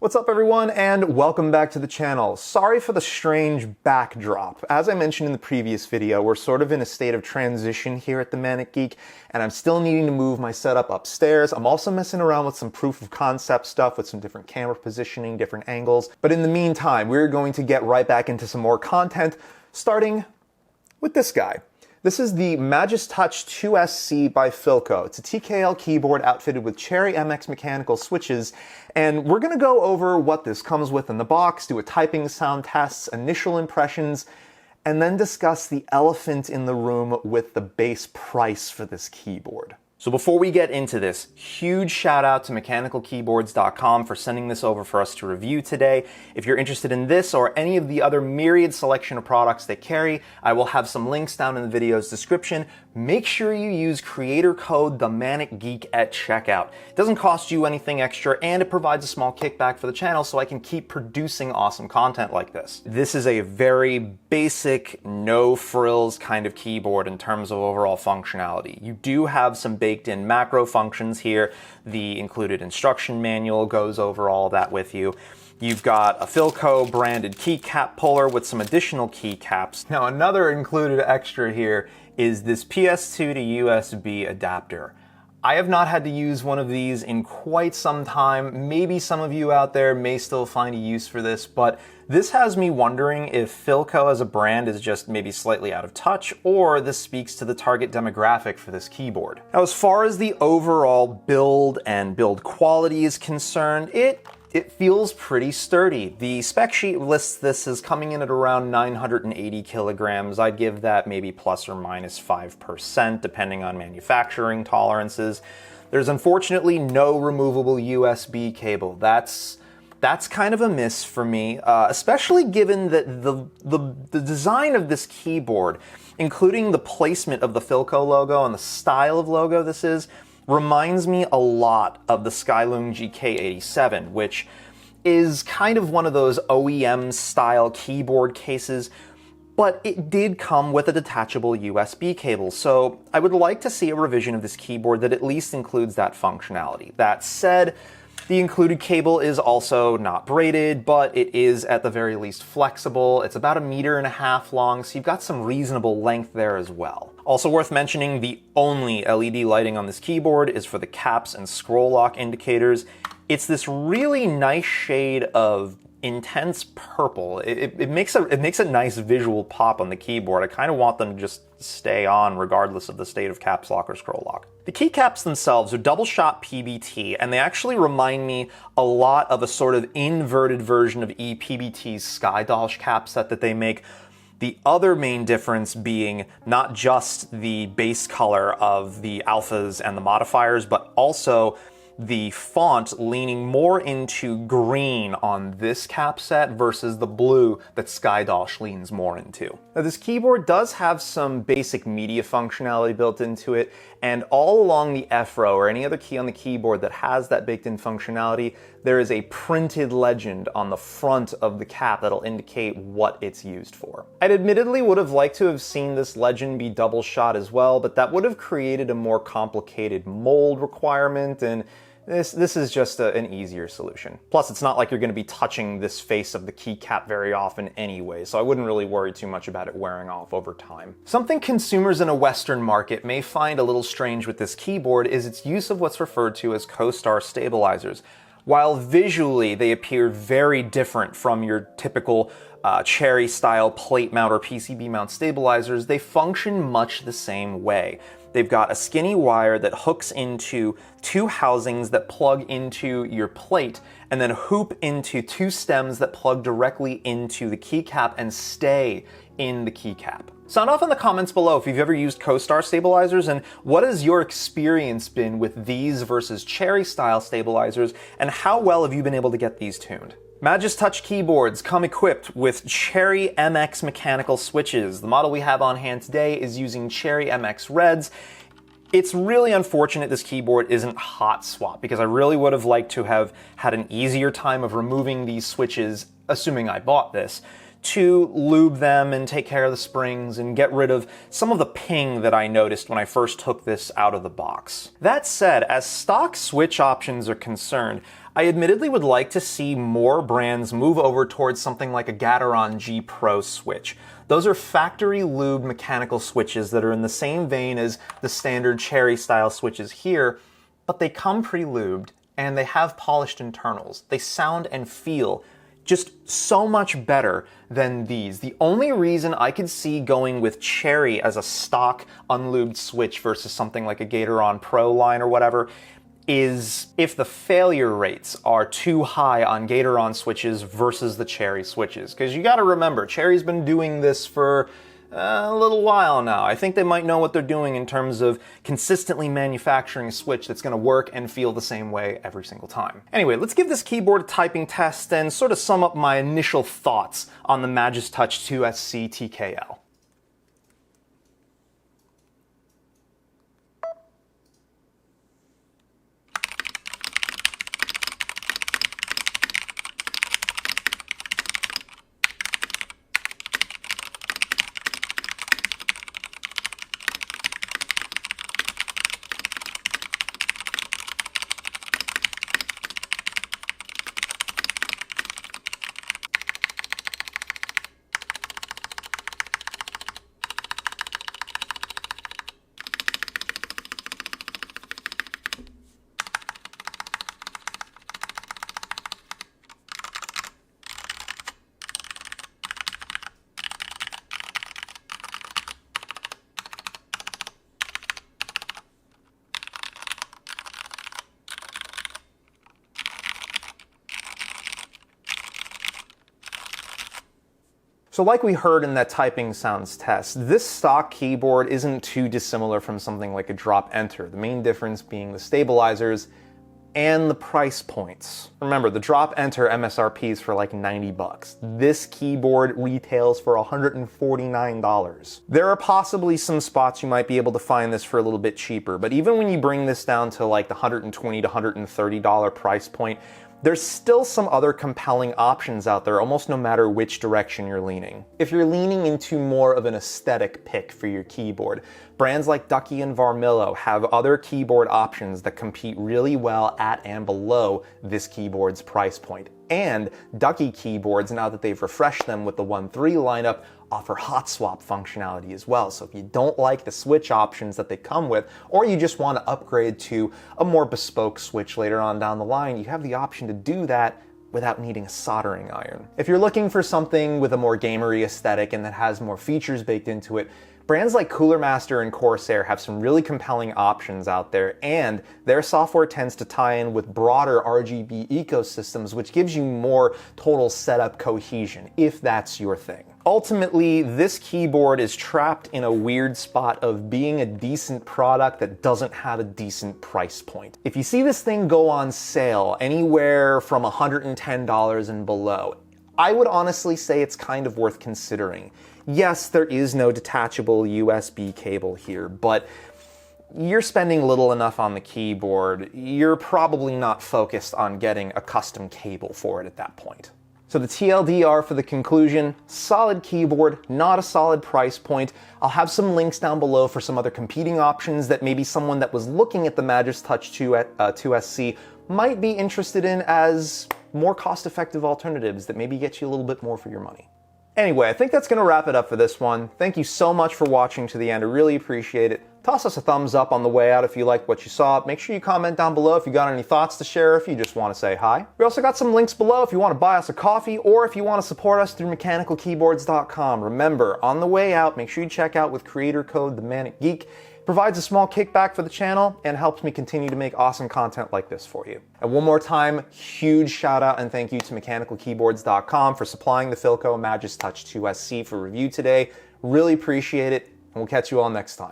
What's up everyone, and welcome back to the channel. Sorry for the strange backdrop. As I mentioned in the previous video, we're sort of in a state of transition here at the Manic Geek, and I'm still needing to move my setup upstairs. I'm also messing around with some proof of concept stuff with some different camera positioning, different angles. But in the meantime, we're going to get right back into some more content, starting with this guy. This is the Majestouch 2SC by Filco. It's a TKL keyboard outfitted with Cherry MX mechanical switches, and we're going to go over what this comes with in the box, do a typing sound test, initial impressions, and then discuss the elephant in the room with the base price for this keyboard. So before we get into this, huge shout out to mechanicalkeyboards.com for sending this over for us to review today. If you're interested in this or any of the other myriad selection of products they carry, I will have some links down in the video's description. Make sure you use creator code themanicgeek at checkout. It doesn't cost you anything extra, and it provides a small kickback for the channel so I can keep producing awesome content like this. This is a very basic, no frills kind of keyboard in terms of overall functionality. You do have some baked-in macro functions here. The included instruction manual goes over all that with you. You've got a Filco branded keycap puller with some additional keycaps. Now, another included extra here is this PS2 to USB adapter. I have not had to use one of these in quite some time. Maybe some of you out there may still find a use for this, but this has me wondering if Filco as a brand is just maybe slightly out of touch, or this speaks to the target demographic for this keyboard. Now, as far as the overall build and build quality is concerned, it feels pretty sturdy. The spec sheet lists this as coming in at around 980 kilograms. I'd give that maybe plus or minus 5%, depending on manufacturing tolerances. There's unfortunately no removable USB cable. That's kind of a miss for me, especially given that the design of this keyboard, including the placement of the Filco logo and the style of logo this is, reminds me a lot of the Skyloom GK87, which is kind of one of those OEM style keyboard cases, but it did come with a detachable USB cable, so I would like to see a revision of this keyboard that at least includes that functionality. That said, the included cable is also not braided, but it is at the very least flexible. It's about 1.5 meters long, so you've got some reasonable length there as well. Also worth mentioning, the only LED lighting on this keyboard is for the caps and scroll lock indicators. It's this really nice shade of intense purple. It makes a nice visual pop on the keyboard. I kind of want them to just stay on regardless of the state of caps lock or scroll lock. The keycaps themselves are Double-Shot PBT, and they actually remind me a lot of a sort of inverted version of ePBT's Sky Dolch cap set that they make. The other main difference being not just the base color of the alphas and the modifiers, but also the font leaning more into green on this cap set versus the blue that Sky Dolch leans more into. Now, this keyboard does have some basic media functionality built into it, and all along the F row or any other key on the keyboard that has that baked-in functionality, there is a printed legend on the front of the cap that'll indicate what it's used for. I'd admittedly would have liked to have seen this legend be double shot as well, but that would have created a more complicated mold requirement, and this is just an easier solution. Plus, it's not like you're going to be touching this face of the keycap very often anyway, so I wouldn't really worry too much about it wearing off over time. Something consumers in a Western market may find a little strange with this keyboard is its use of what's referred to as Costar Stabilizers. While visually they appear very different from your typical Cherry-style plate mount or PCB mount stabilizers, they function much the same way. They've got a skinny wire that hooks into two housings that plug into your plate, and then hoop into two stems that plug directly into the keycap and stay in the keycap. Sound off in the comments below if you've ever used Costar stabilizers, and what has your experience been with these versus Cherry-style stabilizers, and how well have you been able to get these tuned? Majestouch keyboards come equipped with Cherry MX mechanical switches. The model we have on hand today is using Cherry MX Reds. It's really unfortunate this keyboard isn't hot swap, because I really would have liked to have had an easier time of removing these switches, assuming I bought this, to lube them and take care of the springs and get rid of some of the ping that I noticed when I first took this out of the box. That said, as stock switch options are concerned, I admittedly would like to see more brands move over towards something like a Gateron G Pro switch. Those are factory lube mechanical switches that are in the same vein as the standard Cherry style switches here, but they come pre-lubed and they have polished internals. They sound and feel just so much better than these. The only reason I could see going with Cherry as a stock unlubed switch versus something like a Gateron Pro line or whatever is if the failure rates are too high on Gateron switches versus the Cherry switches. Because you gotta remember, Cherry's been doing this for a little while now. I think they might know what they're doing in terms of consistently manufacturing a switch that's gonna work and feel the same way every single time. Anyway, let's give this keyboard a typing test and sort of sum up my initial thoughts on the Majestouch 2SC TKL. So like we heard in that typing sounds test, this stock keyboard isn't too dissimilar from something like a drop enter, the main difference being the stabilizers and the price points. Remember, the drop enter MSRP is for like 90 bucks. This keyboard retails for $149. There are possibly some spots you might be able to find this for a little bit cheaper, but even when you bring this down to like the $120 to $130 price point, there's still some other compelling options out there, almost no matter which direction you're leaning. If you're leaning into more of an aesthetic pick for your keyboard, brands like Ducky and Varmillo have other keyboard options that compete really well at and below this keyboard's price point. And Ducky keyboards, now that they've refreshed them with the 1.3 lineup, offer hot swap functionality as well. So if you don't like the switch options that they come with, or you just want to upgrade to a more bespoke switch later on down the line, you have the option to do that without needing a soldering iron. If you're looking for something with a more gamery aesthetic and that has more features baked into it, brands like Cooler Master and Corsair have some really compelling options out there, and their software tends to tie in with broader RGB ecosystems, which gives you more total setup cohesion, if that's your thing. Ultimately, this keyboard is trapped in a weird spot of being a decent product that doesn't have a decent price point. If you see this thing go on sale anywhere from $110 and below, I would honestly say it's kind of worth considering. Yes, there is no detachable USB cable here, but you're spending little enough on the keyboard, you're probably not focused on getting a custom cable for it at that point. So the TLDR for the conclusion, solid keyboard, not a solid price point. I'll have some links down below for some other competing options that maybe someone that was looking at the Majestouch 2SC might be interested in as more cost-effective alternatives that maybe get you a little bit more for your money. Anyway, I think that's going to wrap it up for this one. Thank you so much for watching to the end. I really appreciate it. Toss us a thumbs up on the way out if you liked what you saw. Make sure you comment down below if you got any thoughts to share, if you just want to say hi. We also got some links below if you want to buy us a coffee or if you want to support us through mechanicalkeyboards.com. Remember, on the way out, make sure you check out with creator code themanicgeek. Provides a small kickback for the channel and helps me continue to make awesome content like this for you. And one more time, huge shout out and thank you to mechanicalkeyboards.com for supplying the Filco Majestouch 2SC for review today. Really appreciate it, and we'll catch you all next time.